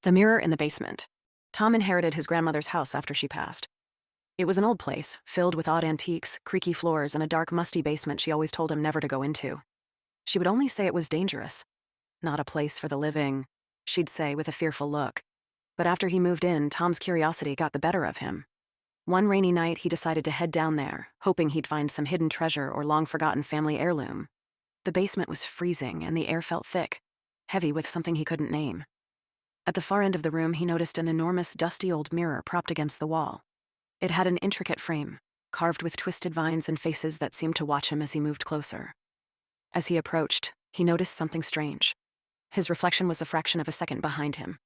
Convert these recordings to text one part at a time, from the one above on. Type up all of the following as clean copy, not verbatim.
The mirror in the basement. Tom inherited his grandmother's house after she passed. It was an old place, filled with odd antiques, creaky floors, and a dark, musty basement she always told him never to go into. She would only say it was dangerous. Not a place for the living, she'd say with a fearful look. But after he moved in, Tom's curiosity got the better of him. One rainy night, he decided to head down there, hoping he'd find some hidden treasure or long-forgotten family heirloom. The basement was freezing, and the air felt thick, heavy with something he couldn't name. At the far end of the room, he noticed an enormous, dusty old mirror propped against the wall. It had an intricate frame, carved with twisted vines and faces that seemed to watch him as he moved closer. As he approached, he noticed something strange. His reflection was a fraction of a second behind him.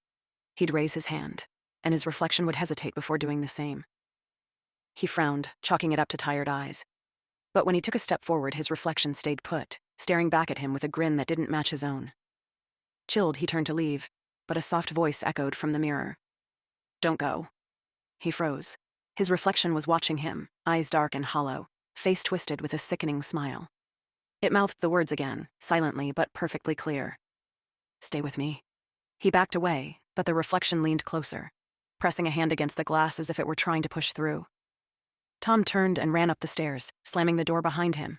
He'd raise his hand, and his reflection would hesitate before doing the same. He frowned, chalking it up to tired eyes. But when he took a step forward, his reflection stayed put, staring back at him with a grin that didn't match his own. Chilled, he turned to leave, but a soft voice echoed from the mirror. "Don't go." He froze. His reflection was watching him, eyes dark and hollow, face twisted with a sickening smile. It mouthed the words again, silently but perfectly clear. "Stay with me." He backed away, but the reflection leaned closer, pressing a hand against the glass as if it were trying to push through. Tom turned and ran up the stairs, slamming the door behind him.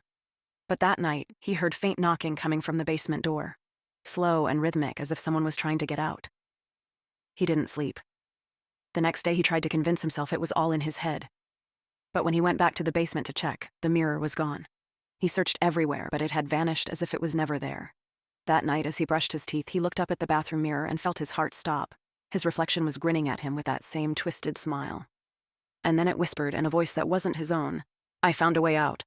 But that night, he heard faint knocking coming from the basement door, slow and rhythmic as if someone was trying to get out. He didn't sleep. The next day, he tried to convince himself it was all in his head. But when he went back to the basement to check, the mirror was gone. He searched everywhere, but it had vanished as if it was never there. That night, as he brushed his teeth, he looked up at the bathroom mirror and felt his heart stop. His reflection was grinning at him with that same twisted smile. And then it whispered in a voice that wasn't his own, "I found a way out."